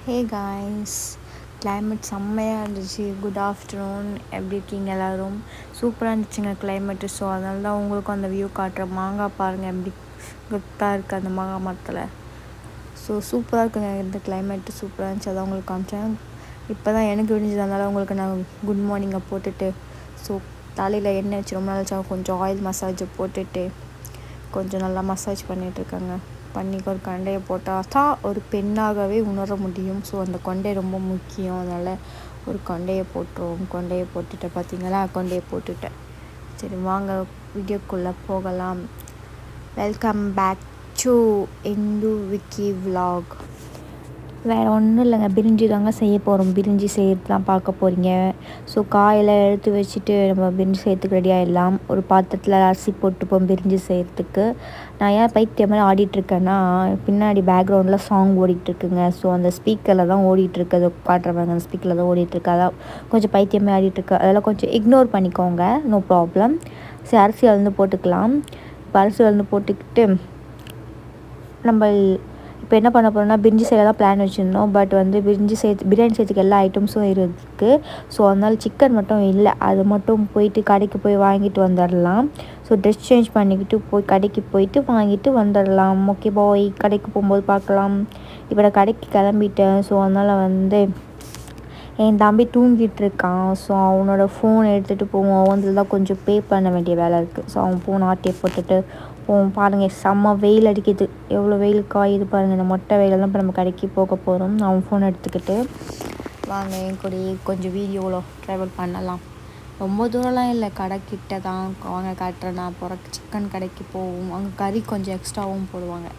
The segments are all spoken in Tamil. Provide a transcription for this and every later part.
ஹே காய்ஸ், கிளைமேட் செம்மையாக இருந்துச்சு. குட் ஆஃப்டர்நூன், எப்படி இருக்கீங்க எல்லோரும்? சூப்பராக இருந்துச்சுங்க கிளைமேட்டு. ஸோ அதனால தான் உங்களுக்கும் அந்த வியூ காட்டுறேன். மாங்காய் பாருங்கள் எப்படி கெத்தாக இருக்குது அந்த மாங்காய் மரத்தில். ஸோ சூப்பராக இருக்குங்க இந்த கிளைமேட்டு, சூப்பராக இருந்துச்சு. அதான் உங்களுக்கு காமிச்சேன். இப்போ தான் எனக்கு விடிஞ்சதுனால உங்களுக்கு நான் குட் மார்னிங்கை போட்டுட்டு, ஸோ தலையில் எண்ணெய் வச்சு ரொம்ப நாள் கொஞ்சம் ஆயில் மசாஜை போட்டுட்டு கொஞ்சம் நல்லா மசாஜ் பண்ணிகிட்ருக்காங்க. பண்ணி ஒரு கொண்டையை போட்டால் தான் ஒரு பெண்ணாகவே உணர முடியும். ஸோ அந்த கொண்டை ரொம்ப முக்கியம். அதனால் ஒரு கொண்டையை போட்டுருவோம். கொண்டையை போட்டுட்டேன், பார்த்தீங்களா? கொண்டையை போட்டுட்டேன். சரி, வாங்க வீடியோக்குள்ளே போகலாம். Welcome back to Indhu Vikki vlog. வேறு ஒன்றும் இல்லைங்க, பிரிஞ்சி தாங்க செய்ய போகிறோம். பிரிஞ்சி செய்கிறது தான் பார்க்க போகிறீங்க. ஸோ காயெல்லாம் எடுத்து வச்சுட்டு நம்ம பிரிஞ்சி செய்கிறதுக்கு ரெடி ஆகிடலாம். ஒரு பாத்திரத்தில் அரிசி போட்டுப்போம் பிரிஞ்சி செய்கிறதுக்கு. நான் ஏன் பைத்தியம் மாதிரி ஆடிட்டுருக்கேன்னா, பின்னாடி பேக்ரவுண்டில் சாங் ஓடிட்டுருக்குங்க. ஸோ அந்த ஸ்பீக்கரில் தான் ஓடிட்டுருக்கு, அதை காட்டுறவங்க அந்த ஸ்பீக்கரில் தான் ஓடிட்டுருக்கு. அதான் கொஞ்சம் பைத்தியமே ஆடிட்டுருக்கு. அதெல்லாம் கொஞ்சம் இக்னோர் பண்ணிக்கோங்க, நோ ப்ராப்ளம். சரி, அரிசி வந்து போட்டுக்கலாம். இப்போ அரிசி வந்து போட்டுக்கிட்டு நம்ம இப்போ என்ன பண்ண போகிறோம்னா, பிரிஞ்சி செய்ய தான் பிளான் வச்சுருந்தோம். பட் வந்து பிரியாணி செய்யறதுக்கு எல்லா ஐட்டம்ஸும் இருக்குது. ஸோ அதனால் சிக்கன் மட்டும் இல்லை, அது மட்டும் போயிட்டு கடைக்கு போய் வாங்கிட்டு வந்துடலாம். ஸோ ட்ரெஸ் சேஞ்ச் பண்ணிக்கிட்டு போய் கடைக்கு போயிட்டு வாங்கிட்டு வந்துடலாம். ஓகே பாய், கடைக்கு போகும்போது பார்க்கலாம். இப்போ நான் கடைக்கு கிளம்பிட்டேன். ஸோ அதனால் வந்து என் தம்பி தூங்கிட்டு இருக்கான். ஸோ அவனோட ஃபோன் எடுத்துகிட்டு போவோம். அவன் தான் கொஞ்சம் பே பண்ண வேண்டிய வேலை இருக்குது. ஸோ அவன் ஃபோன் ஆட்டியை போட்டுட்டு போவோம். பாருங்கள், செம்ம வெயில் அடிக்குது. எவ்வளோ வெயில் காயுது பாருங்கள். இந்த மொட்டை வெயிலெல்லாம் இப்போ நம்ம கடைக்கு போக போகிறோம். அவன் ஃபோன் எடுத்துக்கிட்டு வாங்க என் கூட கொஞ்சம் வீடியோவில் ட்ராவல் பண்ணலாம். ரொம்ப தூரம்லாம் இல்லை, கடைக்கிட்ட தான். வாங்க காட்டுறேன். நான் போகிற சிக்கன் கடைக்கு போவோம். அங்கே கறி கொஞ்சம் எக்ஸ்ட்ராவும் போடுவாங்க.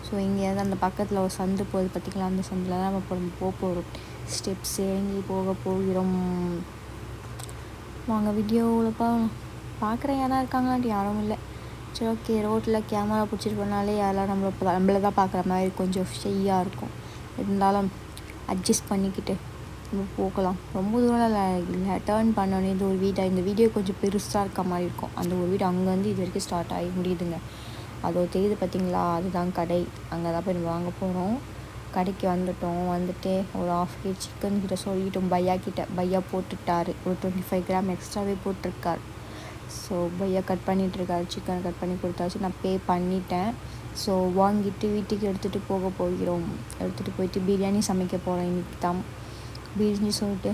ஸோ இங்கேருந்து அந்த பக்கத்தில் ஒரு சந்து போகுது, பார்த்திங்களா? அந்த சந்தில் தான் நம்ம போக போகிறோம். ஸ்டெப்ஸ் இறங்கி போக போகிறோம். வாங்க வீடியோவில் பார்க்குறேன். யாராக இருக்காங்களான்ட்டு யாரும் இல்லை. சரி, ஓகே. ரோட்டில் கேமரா பிடிச்சிட்டு போனாலே யாரெல்லாம் நம்மளை தான் பார்க்குற மாதிரி கொஞ்சம் ஷையாக இருக்கும். இருந்தாலும் அட்ஜஸ்ட் பண்ணிக்கிட்டு நம்ம போகலாம். ரொம்ப தூரம் இல்லை, டேர்ன் பண்ணோன்னே இது ஒரு வீடாக. இந்த வீடியோ கொஞ்சம் பெருசாக இருக்க மாதிரி இருக்கும். அந்த ஒரு வீடு அங்கேருந்து இது வரைக்கும் ஸ்டார்ட் ஆகி முடியுதுங்க. அதோ தெரியுது பார்த்தீங்களா? அதுதான் கடை. அங்கே தான் போய் நம்ம வாங்க போகிறோம். கடைக்கு வந்துட்டு ஒரு 1/2 kg சிக்கன் கிட்ட சொல்லிட்டோம். பையா போட்டுட்டார். ஒரு 25 கிராம் எக்ஸ்ட்ராவே போட்டிருக்கார். ஸோ பையா கட் பண்ணிகிட்ருக்காரு. சிக்கனை கட் பண்ணி கொடுத்தாச்சு. நான் பே பண்ணிட்டேன். ஸோ வாங்கிட்டு வீட்டுக்கு எடுத்துகிட்டு போக போகிறோம். எடுத்துகிட்டு போயிட்டு பிரியாணி சமைக்க போகிறோம். இன்றைக்கி தான் பிரியாணி சொல்லிட்டு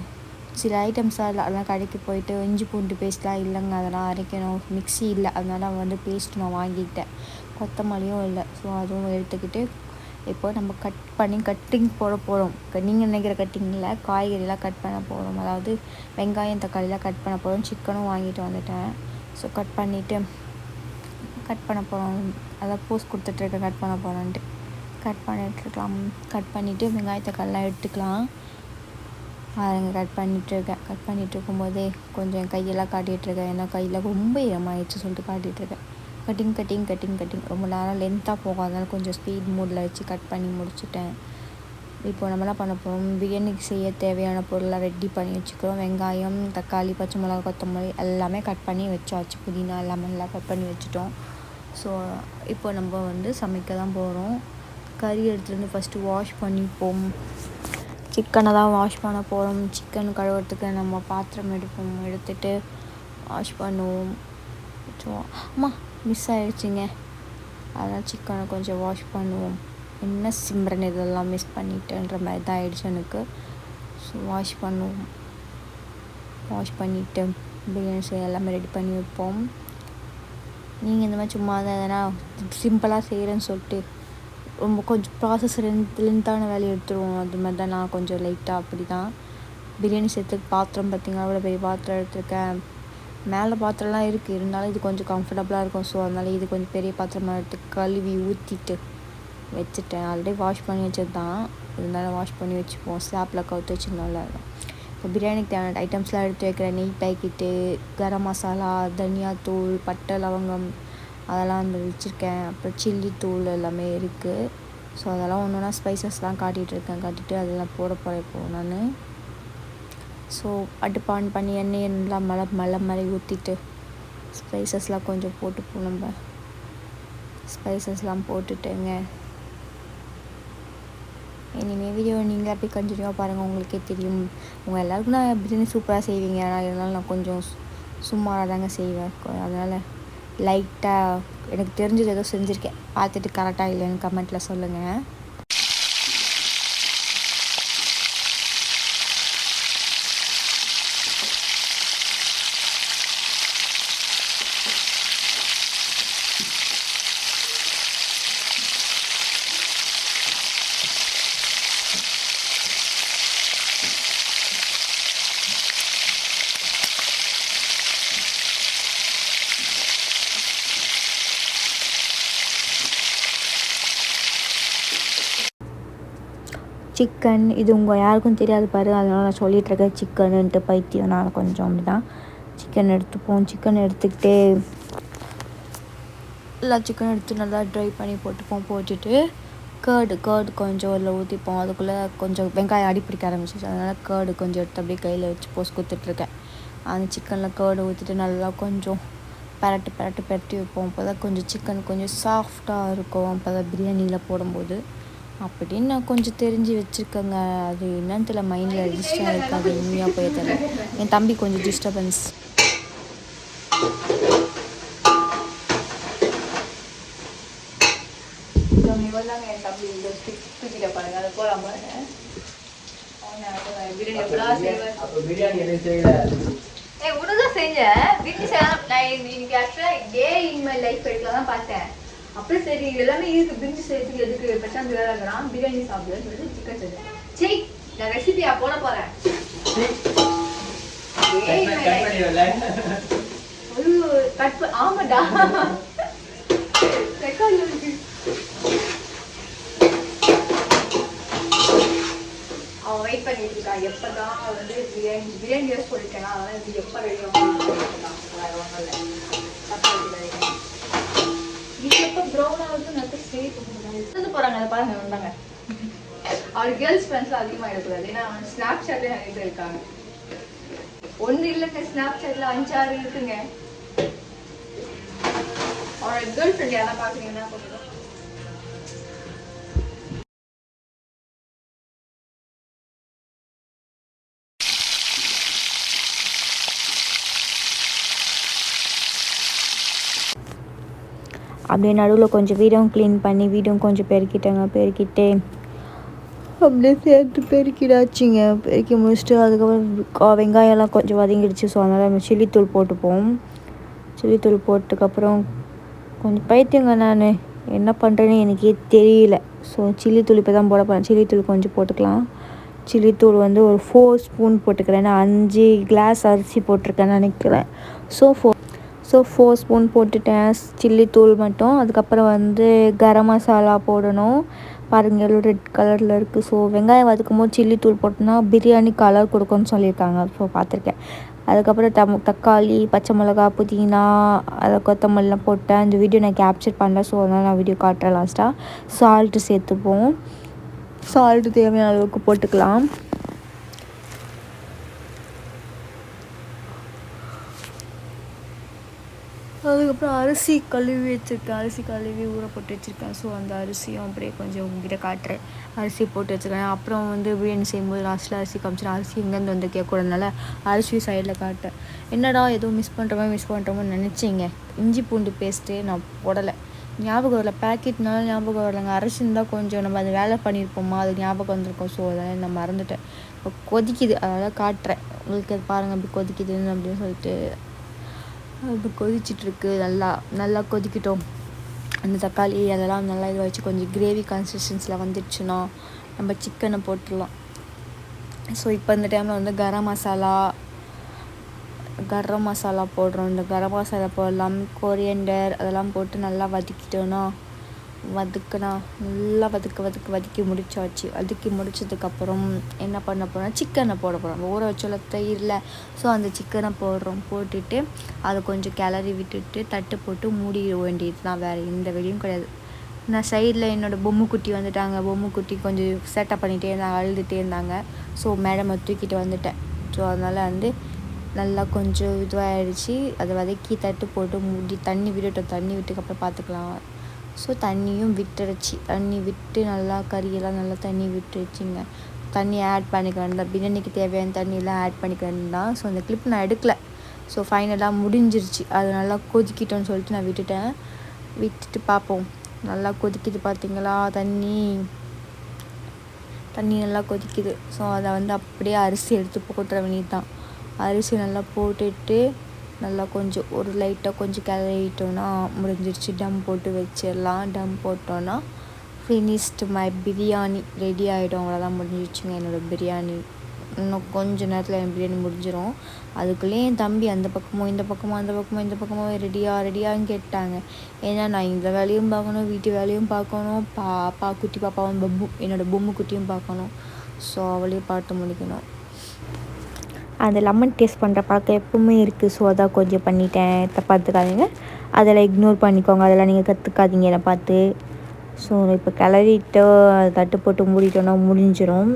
சில ஐட்டம்ஸாக இல்லை, அதெல்லாம் கடைக்கு போயிட்டு இஞ்சி பூண்டு பேஸ்ட்லாம் இல்லைங்க, அதெல்லாம் அரைக்கணும். மிக்ஸி இல்லை, அதனால் வந்து பேஸ்ட் நான் வாங்கிக்கிட்டேன். கொத்தமல்லியும் இல்லை. ஸோ அதுவும் எடுத்துக்கிட்டு இப்போ நம்ம கட்டிங் போட போகிறோம். நீங்கள் நினைக்கிற கட்டிங்கில் காய்கறிலாம் கட் பண்ண போகிறோம். அதாவது வெங்காயம் தக்காளிலாம் கட் பண்ண போகிறோம். சிக்கனும் வாங்கிட்டு வந்துட்டேன். ஸோ கட் பண்ண போகிறோம். அதான் போஸ்ட் கொடுத்துட்ருக்கேன், கட் பண்ண போகிறோன்ட்டு. கட் பண்ணிகிட்ருக்கலாம். கட் பண்ணிவிட்டு வெங்காய தக்காளிலாம் எடுத்துக்கலாம். அதுங்க கட் பண்ணிகிட்டு இருக்கும்போதே கொஞ்சம் என் கையெல்லாம் காட்டிகிட்ருக்கேன். ஏன்னா கையில் ரொம்ப ஈரமாகிடுச்சு சொல்லிட்டு காட்டிகிட்ருக்கேன். கட்டிங் ரொம்ப நேரம் லென்த்தாக போகும். அதனால் கொஞ்சம் ஸ்பீட் மூடில் வச்சு கட் பண்ணி முடிச்சுட்டேன். இப்போ நம்ம என்ன பண்ண போகிறோம், பிரியாணிக்கு செய்ய தேவையான பொருளெலாம் ரெடி பண்ணி வச்சுக்கிறோம். வெங்காயம், தக்காளி, பச்சை மிளகா, கொத்தமல்லி எல்லாமே கட் பண்ணி வச்சாச்சு. புதினா எல்லாமே நல்லா கட் பண்ணி வச்சுட்டோம். ஸோ இப்போ நம்ம வந்து சமைக்க தான் போகிறோம். கறி எடுத்துகிட்டு வந்து ஃபஸ்ட்டு வாஷ் பண்ணிப்போம். சிக்கனை தான் வாஷ் பண்ண போகிறோம். சிக்கன் கழுவுறதுக்கு நம்ம பாத்திரம் எடுத்துகிட்டு வாஷ் பண்ணுவோம். ஸோ அம்மா மிஸ் ஆகிடுச்சிங்க, அதனால் சிக்கனை கொஞ்சம் வாஷ் பண்ணுவோம். என்ன சிம்ரன் இதெல்லாம் மிஸ் பண்ணிட்டேன்ற மாதிரி தான் ஆகிடுச்சு எனக்கு. ஸோ வாஷ் பண்ணுவோம். வாஷ் பண்ணிவிட்டு பிரியாணி செய்ய எல்லாமே ரெடி பண்ணி வைப்போம். நீங்கள் இந்த மாதிரி சும்மா தான் எதனா சிம்பிளாக செய்கிறேன்னு சொல்லிட்டு ரொம்ப கொஞ்சம் ப்ராசஸ் லென்த்தான வேலையை எடுத்துருவோம். அது மாதிரி தான் நான் கொஞ்சம் லைட்டாக அப்படி தான். பிரியாணி செய்யறதுக்கு பாத்திரம் பார்த்திங்கன்னா அவ்வளோ பெரிய பாத்திரம் எடுத்துருக்கேன். மேலே பாத்திரம்லாம் இருக்குது, இருந்தாலும் இது கொஞ்சம் கம்ஃபர்டபுளாக இருக்கும். ஸோ அதனால் இது கொஞ்சம் பெரிய பாத்திரமாக எடுத்து கழுவி ஊற்றிட்டு வச்சுட்டேன். ஆல்ரெடி வாஷ் பண்ணி வச்சது தான், இருந்தாலும் வாஷ் பண்ணி வச்சுப்போம். ஸ்லாப்பில் கவுத்து வச்சுருந்தோம்ல. இப்போ பிரியாணிக்கு தேவையான ஐட்டம்ஸ்லாம் எடுத்து வைக்கிறேன். நெய் பேக்கெட்டு, கரம் மசாலா, தனியாத்தூள், பட்டை லவங்கம் அதெல்லாம் வந்து வச்சுருக்கேன். அப்புறம் சில்லி தூள் எல்லாமே இருக்குது. ஸோ அதெல்லாம் ஒன்று ஒன்றா ஸ்பைசஸ்லாம் காட்டிகிட்டு அதெல்லாம் போட போகிறேன் இப்போது நான். ஸோ அடுப்பு ஆன் பண்ணி எண்ணெய் எல்லாம் மலை மாதிரி ஊற்றிட்டு ஸ்பைசஸ்லாம் கொஞ்சம் போட்டுப்போம். நம்ம ஸ்பைசஸ்லாம் போட்டுட்டுங்க இனிமேல் வீடியோ நீங்கள் அப்படி கண்டினியூவாக பாருங்கள், உங்களுக்கே தெரியும். உங்கள் எல்லாருக்கும் நான் பிரியாணி சூப்பராக செய்வீங்க, ஆனால் இருந்தாலும் நான் கொஞ்சம் சுமாராக தாங்க செய்வேன். அதனால் லைட்டாக எனக்கு தெரிஞ்சது ஏதோ செஞ்சுருக்கேன், பார்த்துட்டு கரெக்டாக இல்லைன்னு கமெண்ட்டில் சொல்லுங்கள். சிக்கன் இது உங்கள் யாருக்கும் தெரியாது பாரு, அதனால் நான் சொல்லிகிட்ருக்கேன். சிக்கனுன்ட்டு பைத்தியம், நான் கொஞ்சம் அப்படி தான். சிக்கன் எடுத்துப்போம். சிக்கன் எடுத்துக்கிட்டே எல்லா சிக்கன் எடுத்து நல்லா ட்ரை பண்ணி போட்டுட்டு கேர்டு கொஞ்சம் அதில் ஊற்றிப்போம். அதுக்குள்ளே கொஞ்சம் வெங்காயம் அடி பிடிக்க ஆரம்பிச்சிச்சு, அதனால் கேர்டு கொஞ்சம் எடுத்து அப்படியே கையில் வச்சு போஸ் கொடுத்துட்ருக்கேன். அந்த சிக்கனில் கேர்டு ஊற்றிட்டு நல்லா கொஞ்சம் பரட்டி வைப்போம். அப்போ தான் கொஞ்சம் சிக்கன் கொஞ்சம் சாஃப்டாக இருக்கும், அப்போ தான் பிரியாணியில் போடும்போது அப்படின்னு நான் கொஞ்சம் தெரிஞ்சு வச்சுருக்கேங்க. அது என்னன்னு தெரியல, மைண்டில் ரெஜிஸ்டராக இருக்காது, உண்மையாக போய் தெரியல. என் தம்பி கொஞ்சம் டிஸ்டர்பன்ஸ். என் தம்பி தூக்கிட்ட பாருங்க, அதை போகலாம் பாருங்க. உனதான் செஞ்சேன் பிரியாணி செய்யலாம். நான் இன்னைக்கு ஆக்சுவலாக டே இன் மை லைஃப் எடுக்கலாம் தான் பார்த்தேன். அப்புறம் சரி எல்லாமே இதுக்கு பிரிஞ்சு செய்யறதுக்கு எதுக்கு பிரசாந்த் வேலை இருக்கிறான், பிரியாணி சாப்பிடுன்னு சொல்லிட்டு சிக்கன் செஞ்சேன். சரி நான் ரெசிபியா போட போறேன். ஆமாடா அவன் வெயிட் பண்ணிட்டு இருக்கா, எப்பதான் வந்து பிரியாணி யூஸ் பண்ணிருக்கேன், அதனால இது எப்ப ரெடி ஆகும். போறாங்க அதை பாருங்க வந்தாங்க. அவர் கேர்ள்ஸ் ஃப்ரெண்ட்ஸ் அதிகமாக இருக்கக்கூடாது, ஏன்னா ஸ்னாப் சாட்ல நிறைய பேர் இருக்காங்க. ஒன்று இல்லைங்க, ஸ்னாப் சாட்ல 5-6 இருக்குங்க. அவரோட கேர்ள் ஃப்ரெண்ட் யாரா பாக்குறீங்கன்னா கொஞ்சம் அப்படியே நடுவில் கொஞ்சம் வீடும் க்ளீன் பண்ணி வீடும் கொஞ்சம் பெருக்கிட்டே அப்படியே சேர்த்து பெருக்கிடாச்சுங்க. பெருக்கி முடிச்சுட்டு அதுக்கப்புறம் வெங்காயம்லாம் கொஞ்சம் வதங்கிடுச்சு. ஸோ அதனால் நம்ம சில்லித்தூள் போட்டுப்போம். சில்லித்தூள் போட்டதுக்கப்புறம் கொஞ்சம் பைத்தியங்க, நான் என்ன பண்ணுறேன்னு எனக்கே தெரியல. ஸோ சில்லித்தூள் இப்போ தான் போட போகிறேன். சில்லித்தூள் கொஞ்சம் போட்டுக்கலாம். சில்லித்தூள் வந்து ஒரு 4 ஸ்பூன் போட்டுக்கிறேன். நான் 5 கிளாஸ் அரிசி போட்டிருக்கேன்னு நினைக்கிறேன். ஸோ 4 ஸ்பூன் போட்டுட்டேன் சில்லித்தூள் மட்டும். அதுக்கப்புறம் வந்து கரம் மசாலா போடணும். பாருங்கள் எவ்வளோ ரெட் கலரில் இருக்குது. ஸோ வெங்காயம் வதக்கும் போது சில்லித்தூள் போட்டோன்னா பிரியாணி கலர் கொடுக்கும்னு சொல்லியிருக்காங்க. ஸோ பார்த்துருக்கேன். அதுக்கப்புறம் தக்காளி, பச்சை மிளகா, புதினா, அதை கொத்தமல்லாம் போட்டேன். இந்த வீடியோ நான் கேப்சர் பண்ணல, ஸோ அதனால் நான் வீடியோ காட்டுறேன் லாஸ்ட்டாக. சால்ட்டு சேர்த்துப்போம். சால்ட்டு தேவையான அளவுக்கு போட்டுக்கலாம். அதுக்கப்புறம் அரிசி கழுவி வச்சுருக்கேன். அரிசி கழுவி ஊற போட்டு வச்சுருக்கேன். ஸோ அந்த அரிசியும் அப்படியே கொஞ்சம் உங்ககிட்ட காட்டுறேன். அரிசி போட்டு வச்சுருக்கேன். அப்புறம் வந்து பிரியாணி செய்யும்போது லாஸ்ட்டில் அரிசி காமிச்சிடும். அரிசி எங்கேருந்து வந்து கேட்கக்கூடாதுனால அரிசி சைடில் காட்டேன். என்னடா எதுவும் மிஸ் பண்ணுறோமோ நினச்சிங்க. இஞ்சி பூண்டு பேஸ்ட்டு நான் போடலை, ஞாபகம் வரல. பேக்கெட்னால ஞாபகம் வரலைங்க. அரிசி இருந்தால் கொஞ்சம் நம்ம அது வேலை பண்ணியிருப்போமா, அது ஞாபகம் வந்திருக்கோம். ஸோ அதனால் நான் மறந்துட்டேன். இப்போ கொதிக்குது, அதனால் காட்டுறேன் உங்களுக்கு. அது பாருங்கள் அப்படி கொதிக்குதுன்னு அப்படின்னு சொல்லிட்டு. அது கொதிச்சிட்ருக்கு. நல்லா கொதிக்கிட்டோம். அந்த தக்காளி அதெல்லாம் நல்லா இதை வச்சு கொஞ்சம் கிரேவி கன்சிஸ்டன்ஸில் வந்துடுச்சுன்னா நம்ம சிக்கனை போட்டுடலாம். ஸோ இப்போ இந்த டைமில் வந்து கரம் மசாலா போடுறோம். இந்த கரம் மசாலா போடலாம், கொரியண்டர் அதெல்லாம் போட்டு நல்லா வதக்கிட்டோன்னா நல்லா வதக்கி முடிச்சாச்சு. வதக்கி முடிச்சதுக்கப்புறம் என்ன பண்ண போகிறோம், சிக்கனை போட போகிறோம். ஊற வச்சோல தயிரில், ஸோ அந்த சிக்கனை போட்டுட்டு அதை கொஞ்சம் கிளறி விட்டுட்டு தட்டு போட்டு மூடிட வேண்டியது தான். வேறு எந்த வெளியும் கிடையாது. நான் சைடில் என்னோடய பொம்முக்குட்டி வந்துட்டாங்க. பொம்முக்குட்டி கொஞ்சம் சேட்டை பண்ணிகிட்டே இருந்தாங்க, அழுதுகிட்டே இருந்தாங்க. ஸோ மேடமை தூக்கிட்டு வந்துட்டேன். ஸோ அதனால் வந்து நல்லா கொஞ்சம் இதுவாகிடுச்சு. அதை வதக்கி தட்டு போட்டு மூடி தண்ணி விட்டுட்டோம். தண்ணி விட்டுக்கப்புறம் பார்த்துக்கலாம். ஸோ தண்ணியும் விட்டுருச்சு. தண்ணி விட்டு நல்லா கறியெல்லாம் நல்லா தண்ணி விட்டுருச்சுங்க. தண்ணி ஆட் பண்ணிக்க வேண்டாம், பிரியாணிக்கு தேவையான தண்ணியெல்லாம் ஆட் பண்ணிக்க வேண்டாம். ஸோ அந்த கிளிப் நான் எடுக்கலை. ஸோ ஃபைனலாக முடிஞ்சிருச்சு. அது நல்லா கொதிக்கிட்டோன்னு சொல்லிட்டு நான் விட்டுட்டு பார்ப்போம். நல்லா கொதிக்குது பார்த்தீங்களா, தண்ணி நல்லா கொதிக்குது. ஸோ அதை அப்படியே அரிசி எடுத்து போட்டுற வேண்டியது தான். அரிசி நல்லா போட்டுட்டு நல்லா கொஞ்சம் ஒரு லைட்டாக கொஞ்சம் கிளறிட்டோன்னா முடிஞ்சிருச்சு. டம் போட்டு வச்சிடலாம். டம் போட்டோன்னா ஃபினிஷ்டு மை பிரியாணி ரெடி ஆகிடும். அவ்வளோதான், முடிஞ்சிருச்சுங்க என்னோடய பிரியாணி. இன்னும் கொஞ்சம் நேரத்தில் என் பிரியாணி முடிஞ்சிடும். அதுக்குள்ளேயே என் தம்பி அந்த பக்கமும் இந்த பக்கமும் ரெடியான்னு கேட்டாங்க. ஏன்னா நான் இந்த வேலையும் பார்க்கணும், வீட்டு வேலையும் பார்க்கணும், குட்டி பாப்பாவும் என்னோடய பொம்மை குட்டியும் பார்க்கணும். ஸோ அவளையும் பார்த்து முடிக்கணும். அந்த லெமன் டேஸ்ட் பண்ணுற பழக்கம் எப்பவுமே இருக்குது. ஸோ அதான் கொஞ்சம் பண்ணிட்டேன். பார்த்துக்காதீங்க, அதெல்லாம் இக்னோர் பண்ணிக்கோங்க. அதெல்லாம் நீங்கள் கற்றுக்காதீங்க என்னை பார்த்து. ஸோ இப்போ கிளறிட்டு தட்டு போட்டு மூடிட்டோன்னா முடிஞ்சிடும்.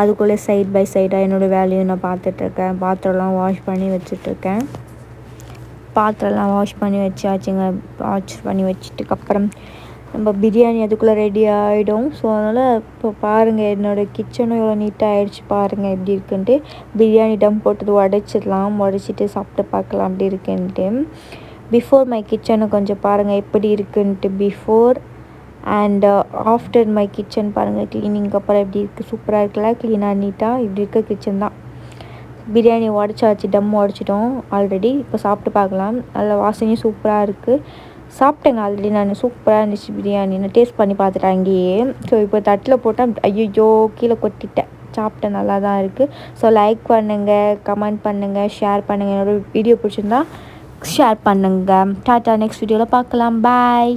அதுக்குள்ளே சைட் பை சைடாக என்னோடய வேலையும் நான் பார்த்துட்ருக்கேன். பாத்திரம்லாம் வாஷ் பண்ணி வச்சுட்ருக்கேன். பாத்திரம்லாம் வாஷ் பண்ணி வச்சாச்சுங்க. வாஷ் பண்ணி வச்சுட்டுக்கப்புறம் நம்ம பிரியாணி அதுக்குள்ளே ரெடி ஆகிடும். ஸோ அதனால் இப்போ பாருங்கள், என்னோடய கிச்சனும் எவ்வளோ நீட்டாக ஆகிடுச்சு பாருங்கள் எப்படி இருக்குன்ட்டு. பிரியாணி டம் போட்டது உடச்சிட்டு சாப்பிட்டு பார்க்கலாம் அப்படி இருக்குன்ட்டு. பிஃபோர் மை கிச்சனை கொஞ்சம் பாருங்கள் எப்படி இருக்குன்ட்டு. Before and after my kitchen பாருங்கள். க்ளீனிங்க்கு அப்புறம் எப்படி இருக்குது, சூப்பராக இருக்குல்ல, க்ளீனாக நீட்டாக இப்படி இருக்க கிச்சன் தான். பிரியாணி உடச்சாச்சு, டம் உடச்சிட்டோம் ஆல்ரெடி. இப்போ சாப்பிட்டு பார்க்கலாம். நல்ல வாசனையும் சூப்பராக இருக்குது. சாப்பிட்டேங்க ஆல்ரெடி நான், சூப்பராக இருந்துச்சு பிரியாணி. நான் டேஸ்ட் பண்ணி பார்த்துட்டேன் அங்கேயே. ஸோ இப்போ தட்டில் போட்டால் ஐயோ கீழே கொட்டிட்டேன். சாப்பிட்டேன், நல்லா தான் இருக்குது. ஸோ லைக் பண்ணுங்கள், கமெண்ட் பண்ணுங்கள், ஷேர் பண்ணுங்கள். என்னோடய வீடியோ பிடிச்சிருந்தா ஷேர் பண்ணுங்கள். டாட்டா, நெக்ஸ்ட் வீடியோவில் பார்க்கலாம். பாய்.